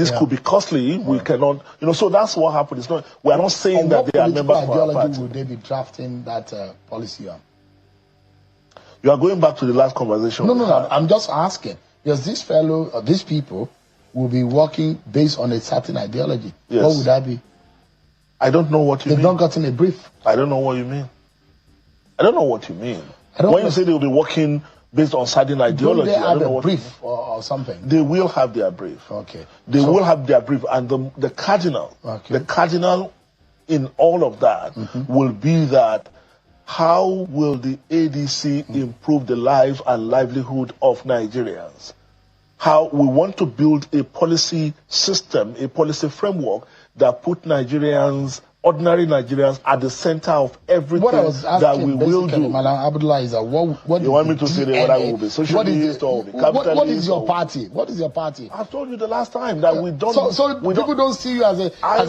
This could be costly. We cannot, so that's what happened. It's not. We are not saying that they are members of our party. Would they be drafting that policy on? You are going back to the last conversation. No. I'm just asking because these people will be working based on a certain ideology. Yes. What would that be? I don't know what you mean. They've not gotten a brief. I don't know what you mean. I don't know what you mean. When you say they will be working based on certain ideology, don't they have a brief or something? They will have their brief. Okay. They will have their brief, and the cardinal, in all of that will be that how will the ADC improve the life and livelihood of Nigerians? How we want to build a policy system, a policy framework that put Nigerians, ordinary Nigerians, at the center of everything that we will do. Malam Abdullah, is what you want me to say whether we will be socialist or be capitalist? What is your party? What is your party? I told you the last time that we don't. So people don't see you as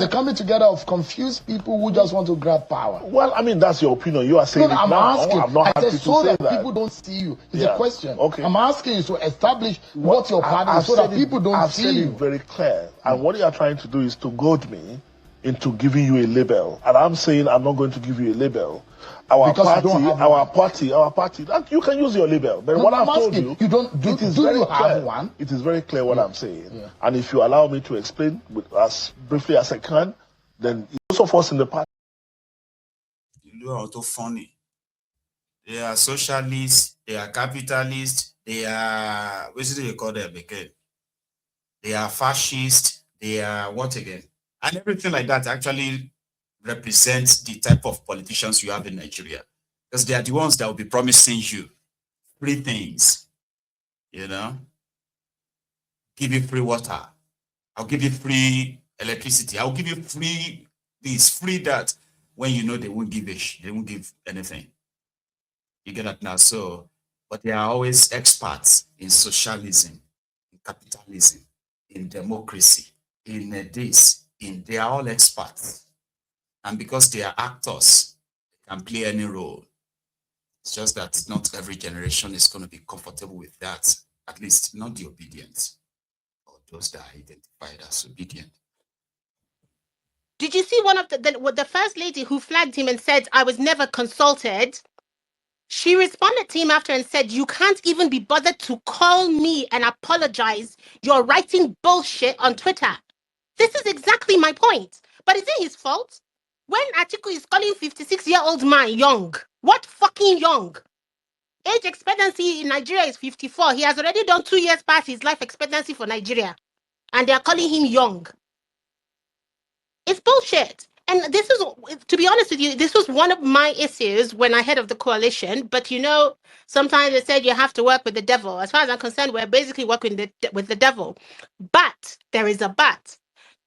a coming together of confused people who just want to grab power. Well, I mean that's your opinion. You are saying no, I'm asking. I'm not happy to say that. People don't see you. It's a question. Okay. I'm asking you to establish what your party is so that people don't see you. I've said it very clear. And what you are trying to do is to goad me into giving you a label, and I'm saying I'm not going to give you a label. Our party. That you can use your label, but what I've told you, have one? It is very clear what I'm saying, and if you allow me to explain as briefly as I can, then most of us in the party. You are also funny. They are socialists. They are capitalists. They are what do you call them again? They are fascists. They are what again? And everything like that actually represents the type of politicians you have in Nigeria. Because they are the ones that will be promising you free things, give you free water. I'll give you free electricity. I'll give you free this, free that, when they won't give anything. You get that now? So, but they are always experts in socialism, in capitalism, in democracy, in this. They are all experts, and because they are actors, they can play any role. It's just that not every generation is going to be comfortable with that, at least not the obedient or those that are identified as obedient. Did you see one of the first lady who flagged him and said, I was never consulted? She responded to him after and said, you can't even be bothered to call me and apologize. You're writing bullshit on Twitter. This is exactly my point. But is it his fault? When Atiku is calling 56-year-old man young, what fucking young? Age expectancy in Nigeria is 54. He has already done 2 years past his life expectancy for Nigeria. And they are calling him young. It's bullshit. And this is, to be honest with you, this was one of my issues when I head of the coalition. But sometimes they said you have to work with the devil. As far as I'm concerned, we're basically working with the devil. But there is a but.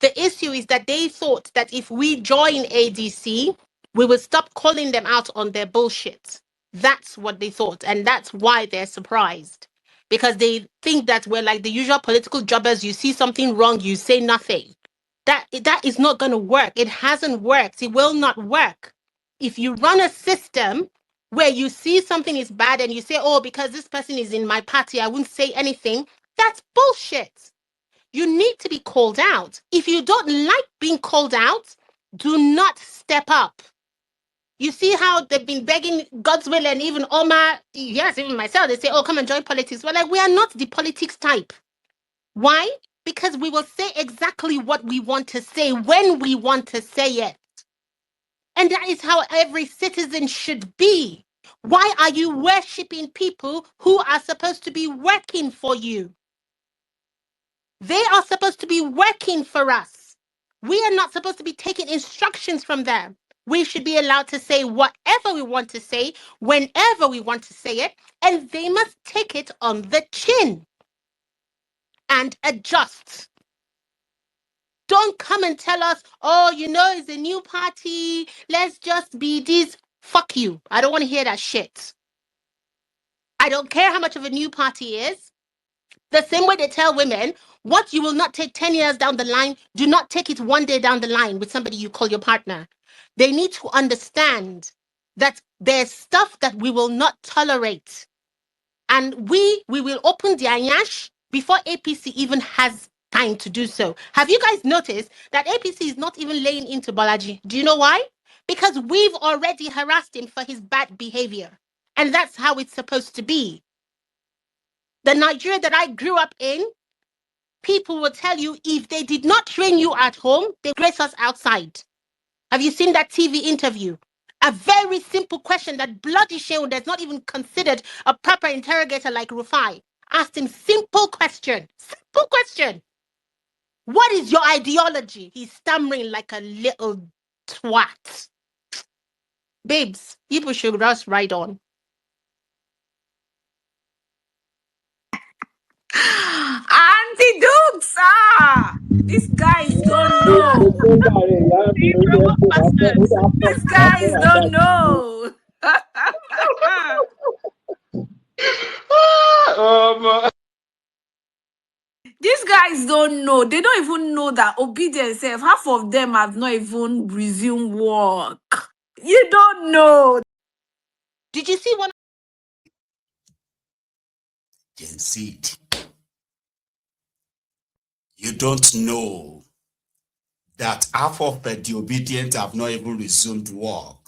The issue is that they thought that if we join ADC, we will stop calling them out on their bullshit. That's what they thought. And that's why they're surprised. Because they think that we're like the usual political jobbers. You see something wrong, you say nothing. That is not going to work. It hasn't worked. It will not work. If you run a system where you see something is bad and you say, oh, because this person is in my party, I won't say anything, that's bullshit. You need to be called out. If you don't like being called out, do not step up. You see how they've been begging God's will, and even Omar, yes, even myself, they say, oh, come and join politics. We're like, we are not the politics type. Why? Because we will say exactly what we want to say when we want to say it. And that is how every citizen should be. Why are you worshipping people who are supposed to be working for you? They are supposed to be working for us. We are not supposed to be taking instructions from them. We should be allowed to say whatever we want to say, whenever we want to say it, and they must take it on the chin and adjust. Don't come and tell us, oh, it's a new party. Let's just be this. Fuck you. I don't want to hear that shit. I don't care how much of a new party is. The same way they tell women, what you will not take 10 years down the line, do not take it one day down the line with somebody you call your partner. They need to understand that there's stuff that we will not tolerate. And we will open the Anyash before APC even has time to do so. Have you guys noticed that APC is not even laying into Balaji? Do you know why? Because we've already harassed him for his bad behavior. And that's how it's supposed to be. The Nigeria that I grew up in, people will tell you if they did not train you at home, they grace us outside. Have you seen that TV interview? A very simple question that bloody Shehu that's not even considered a proper interrogator like Rufai asked him simple question. Simple question. What is your ideology? He's stammering like a little twat. Babes, people should just ride on. Antidotes! These guys don't know. These guys don't know. These guys don't know. They don't even know that Obidients, half of them have not even resumed work. You don't know. Did you see one? Gen Z. You don't know that half of the Obidients have not even resumed work.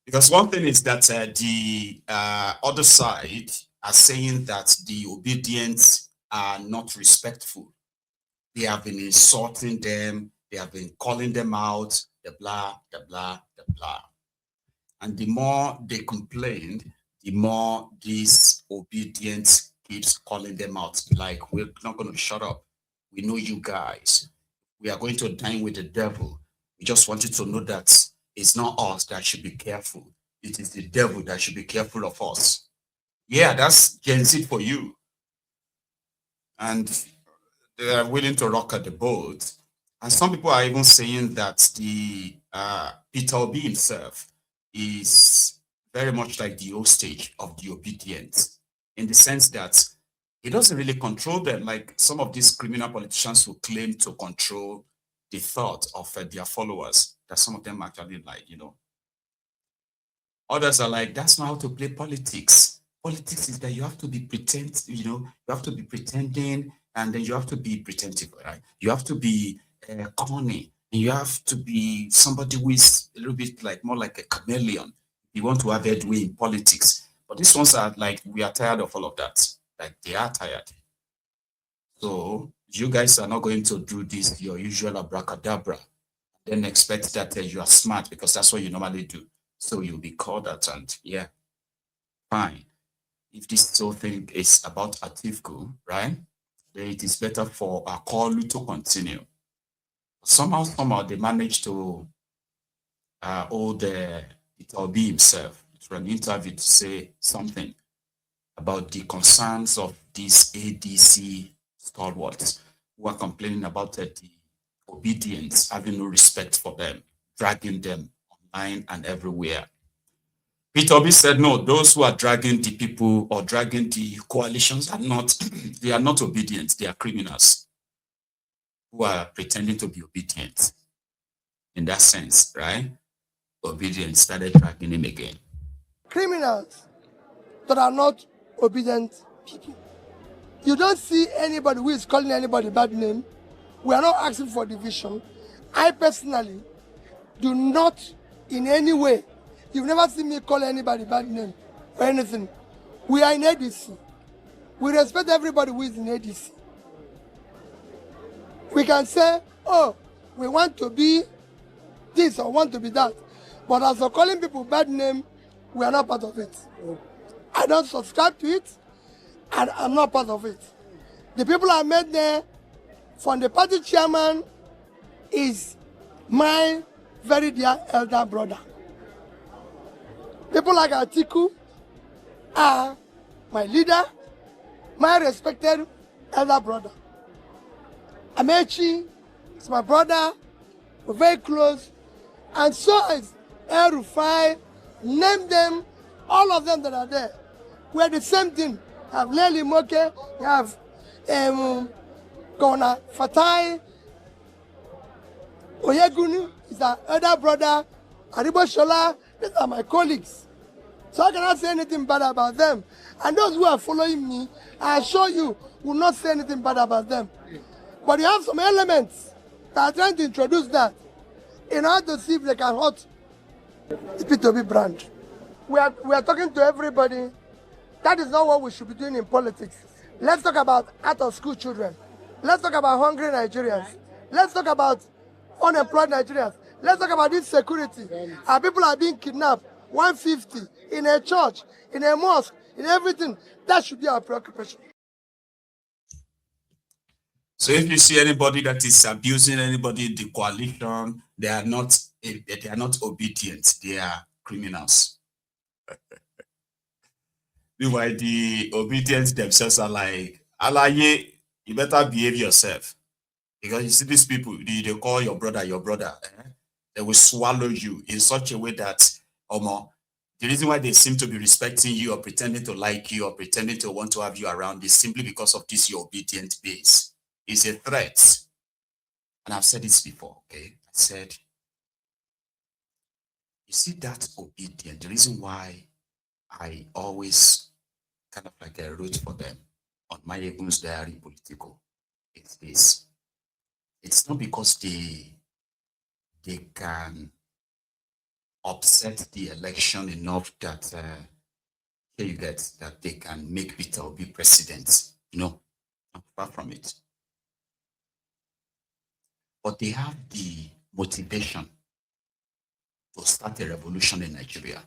Because one thing is that the other side are saying that the Obidients are not respectful. They have been insulting them. They have been calling them out, the blah, the blah, the blah. And the more they complained, the more these Obidients keeps calling them out. Like, we're not going to shut up. We know you guys. We are going to dine with the devil. We just want you to know that it's not us that should be careful. It is the devil that should be careful of us. Yeah, that's Gen Z for you. And they are willing to rock at the boat. And some people are even saying that the Peter Obi himself is very much like the hostage of the Obidients, in the sense that he doesn't really control them, like some of these criminal politicians who claim to control the thought of their followers, that some of them actually like, Others are like, that's not how to play politics. Politics is that you have to be you have to be pretending, and then you have to be pretentive, right? You have to be corny, and you have to be somebody who is a little bit like more like a chameleon. You want to have headway in politics. But these ones are like, we are tired of all of that. Like, they are tired. So you guys are not going to do this, your usual abracadabra, then expect that you are smart, because that's what you normally do. So you'll be called out, and yeah, fine. If this whole thing is about Atifku, right, then it is better for Akolu to continue. Somehow they managed to hold Obi himself to an interview to say something about the concerns of these ADC stalwarts who are complaining about the Obidients having no respect for them, dragging them online and everywhere. Peter Obi said, no, those who are dragging the people or dragging the coalitions are not, they are not obedient, they are criminals who are pretending to be obedient. In that sense, right? Obidients started dragging him again. Criminals that are not obedient people. You don't see anybody who is calling anybody bad name. We are not asking for division. I personally do not in any way. You've never seen me call anybody bad name or anything. We are in ADC. We respect everybody who is in ADC. We can say, oh, we want to be this or want to be that. But as for calling people bad name, we are not part of it. I don't subscribe to it, and I'm not part of it. The people I met there from the party chairman is my very dear elder brother. People like Atiku are my leader, my respected elder brother. Amechi is my brother. We're very close. And so is El Rufai. Name them, all of them that are there. We're the same thing. You have Lely Moke, you have Governor Fatai, Oyegunu is our elder brother, Aribo Shola, these are my colleagues. So I cannot say anything bad about them. And those who are following me, I assure you, will not say anything bad about them. But you have some elements that are trying to introduce that in order to see if they can hurt the P2B brand. We are talking to everybody. That is not what we should be doing in politics. Let's talk about out-of-school children. Let's talk about hungry Nigerians. Let's talk about unemployed Nigerians. Let's talk about insecurity. Our people are being kidnapped, 150, in a church, in a mosque, in everything. That should be our preoccupation. So if you see anybody that is abusing anybody in the coalition, they are not obedient. They are criminals. Meanwhile, the obedience themselves are like, Alaye, you better behave yourself. Because you see these people, they call your brother. They will swallow you in such a way that, the reason why they seem to be respecting you or pretending to like you or pretending to want to have you around is simply because of this your obedient base. It's a threat. And I've said this before, okay? I said, you see that obedient, the reason why I always kind of like root for them on my Egun's Diary Political is this. It's not because they can upset the election enough that here you get that they can make Peter Obi president. No, I'm far from it. But they have the motivation to start a revolution in Nigeria.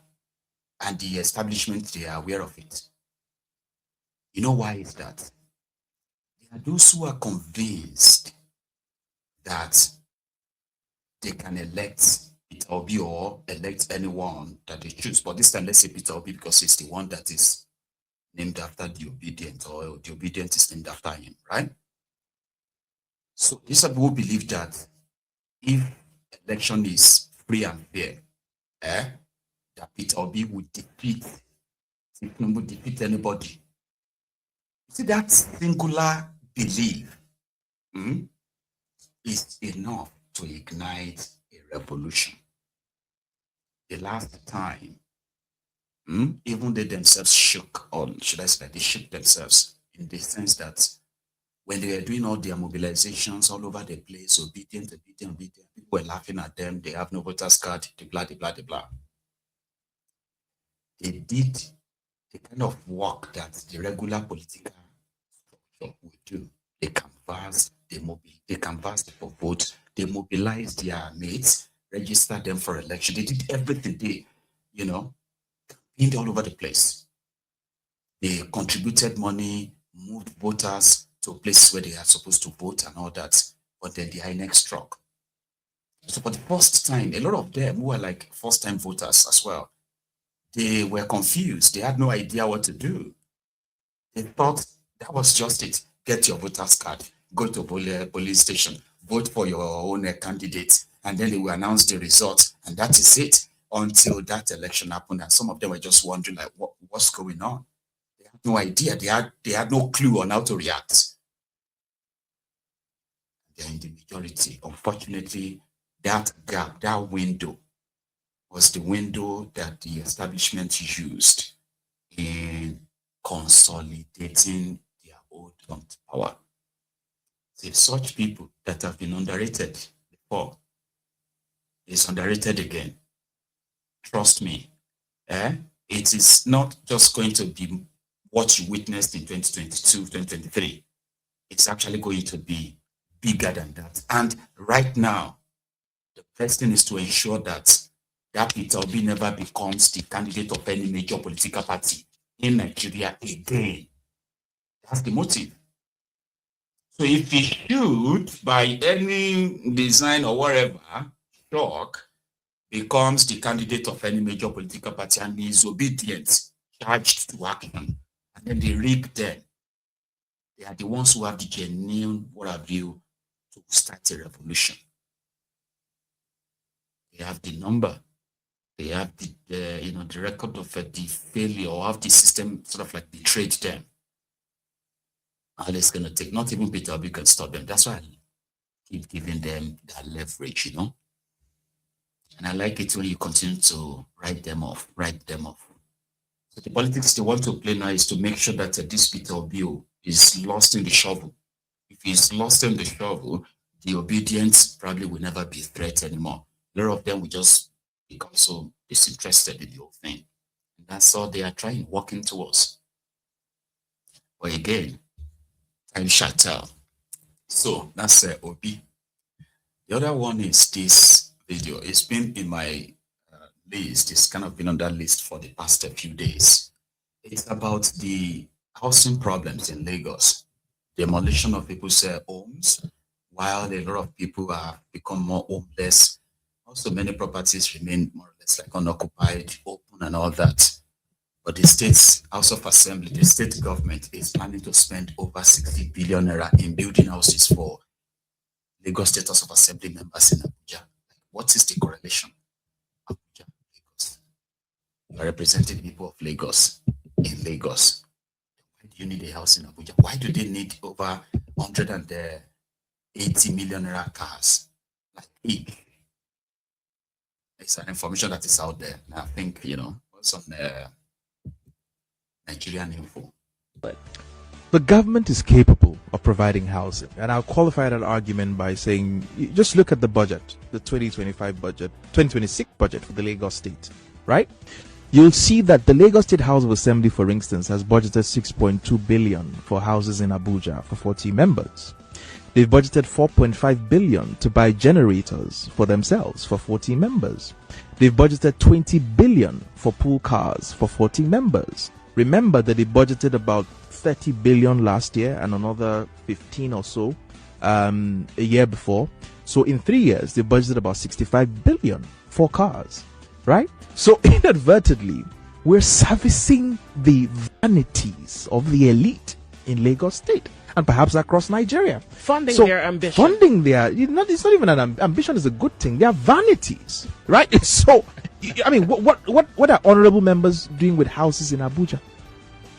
And the establishment, they are aware of it. You know why is that? There are those who are convinced that they can elect Peter Obi or elect anyone that they choose. But this time, let's say Peter Obi because it's the one that is named after the Obidient, or the Obidient is named after him, right? So these are people who believe that if election is free and fair, that Peter Obi would defeat anybody. See, that singular belief is enough to ignite a revolution. The last time, even they themselves shook, or should I say, they shook themselves in the sense that when they were doing all their mobilizations all over the place, obedient, people were laughing at them, they have no voters card, blah. They did the kind of work that the regular political structure would do. They canvassed for votes, they mobilized their mates, registered them for election. They did everything. They, campaigned all over the place. They contributed money, moved voters to places where they are supposed to vote and all that. But then the INEC struck. So for the first time, a lot of them who were like first-time voters as well, they were confused. They had no idea what to do. They thought that was just it. Get your voter's card, go to police station, vote for your own candidate, and then they will announce the results. And that is it until that election happened. And some of them were just wondering, like, what's going on? They had no idea. They had no clue on how to react. They're in the majority. Unfortunately, that gap, that window, was the window that the establishment used in consolidating their hold on power. See, such people that have been underrated before is underrated again. Trust me, it is not just going to be what you witnessed in 2022, 2023. It's actually going to be bigger than that. And right now, the first thing is to ensure that Peter Obi never becomes the candidate of any major political party in Nigeria again. That's the motive. So if he should, by any design or whatever, shock, becomes the candidate of any major political party and is obedient, charged to action, and then they rig them, they are the ones who have the genuine view to start a revolution. They have the number. They have the record of the failure, or have the system sort of like betrayed them. And it's going to take, not even Peter Obi can stop them. That's why I keep giving them that leverage, And I like it when you continue to write them off. So the politics they want to play now is to make sure that this Peter Obi is lost in the shovel. If he's lost in the shovel, the Obidients probably will never be a threat anymore. A lot of them will just become so disinterested in the whole thing. And that's all they are trying, working towards. But again, time shall tell. So that's Obi. The other one is this video. It's been in my list. It's kind of been on that list for the past few days. It's about the housing problems in Lagos. Demolition of people's homes, while a lot of people have become more homeless. Also, many properties remain more or less like unoccupied, open and all that. But the State House of Assembly, the state government is planning to spend over 60 billion naira in building houses for Lagos State House of Assembly members in Abuja. What is the correlation? Abuja, Lagos. You are representing the people of Lagos in Lagos. Why do you need a house in Abuja? Why do they need over 180 million naira cars? Like each. It's an information that is out there. And I think, what's on Nigerian info. The government is capable of providing housing, and I'll qualify that argument by saying, just look at the budget, the 2025 budget, 2026 budget for the Lagos State, right? You'll see that the Lagos State House of Assembly, for instance, has budgeted 6.2 billion for houses in Abuja for 40 members. They've budgeted 4.5 billion to buy generators for themselves for 40 members. They've budgeted 20 billion for pool cars for 40 members. Remember that they budgeted about 30 billion last year and another 15 or so a year before. So in 3 years, they budgeted about 65 billion for cars, right? So inadvertently, we're servicing the vanities of the elite in Lagos State and perhaps across Nigeria. Funding their ambition. Funding their, it's not even an ambition is a good thing. They are vanities, right? So, I mean, what are honorable members doing with houses in Abuja?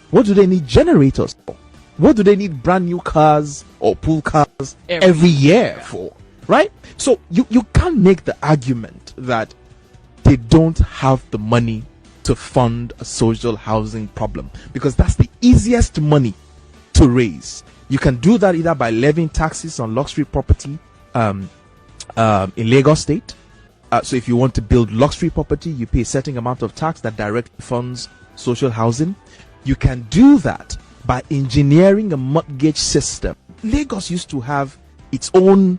What do they need generators for? What do they need brand new cars or pool cars every year for? Right? So you can't make the argument that they don't have the money to fund a social housing problem, because that's the easiest money to raise. You can do that either by levying taxes on luxury property in Lagos State. So if you want to build luxury property, you pay a certain amount of tax that directly funds social housing. You can do that by engineering a mortgage system. Lagos used to have its own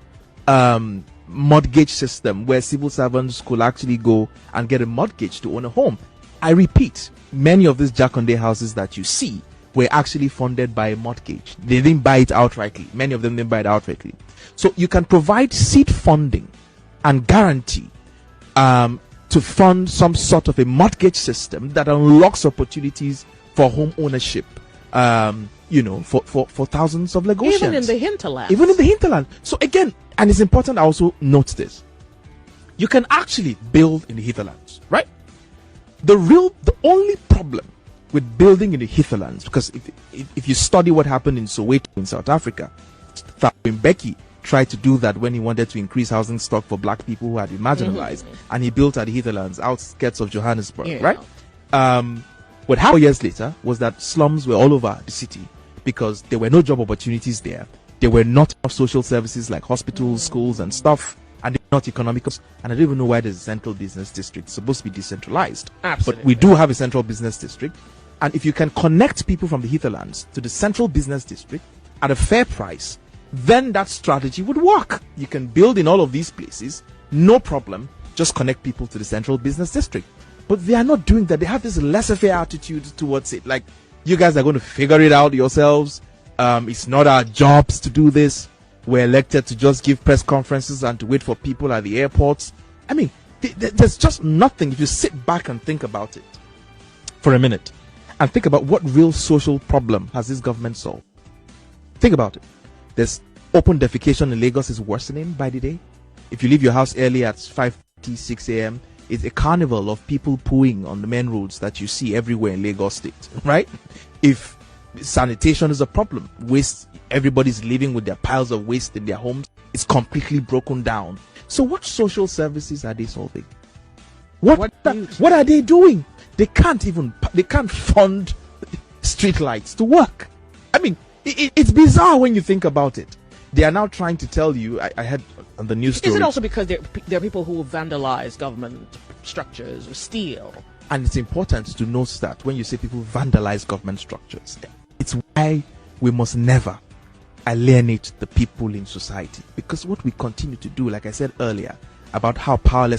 mortgage system where civil servants could actually go and get a mortgage to own a home. I repeat, many of these Jakonde houses that you see were actually funded by a mortgage. They didn't buy it outrightly. Many of them didn't buy it outrightly. So you can provide seed funding and guarantee to fund some sort of a mortgage system that unlocks opportunities for home ownership, for thousands of Lagosians. Even in the hinterland. Even in the hinterland. So again, and it's important I also note this. You can actually build in the hinterlands, right? The only problem with building in the hinterlands, because if you study what happened in Soweto in South Africa, Mbeki tried to do that when he wanted to increase housing stock for black people who had been marginalized, and he built at the hinterlands, outskirts of Johannesburg, right? What happened years later was that slums were all over the city because there were no job opportunities there. There were not enough social services like hospitals, schools, and stuff, and they're not economical. And I don't even know why there's a central business district. It's supposed to be decentralized. Absolutely. But we do have a central business district. And if you can connect people from the hinterlands to the central business district at a fair price, then that strategy would work. You can build in all of these places, no problem. Just connect people to the central business district. But they are not doing that. They have this laissez-faire attitude towards it. Like, you guys are going to figure it out yourselves. It's not our jobs to do this. We're elected to just give press conferences and to wait for people at the airports. I mean, there's just nothing. If you sit back and think about it for a minute and think about what real social problem has this government solved. Think about it. There's open defecation in Lagos is worsening by the day. If you leave your house early at 5:30, 6 a.m., it's a carnival of people pooing on the main roads that you see everywhere in Lagos State, right? If sanitation is a problem, waste, everybody's living with their piles of waste in their homes, it's completely broken down. So what social services are they solving? What are they doing? They can't fund street lights to work. I mean, It's bizarre when you think about it. They are now trying to tell you, I had on the news story. Is it also because there are people who vandalize government structures or steal? And it's important to note that when you say people vandalize government structures, it's why we must never alienate the people in society. Because what we continue to do, like I said earlier, about how powerless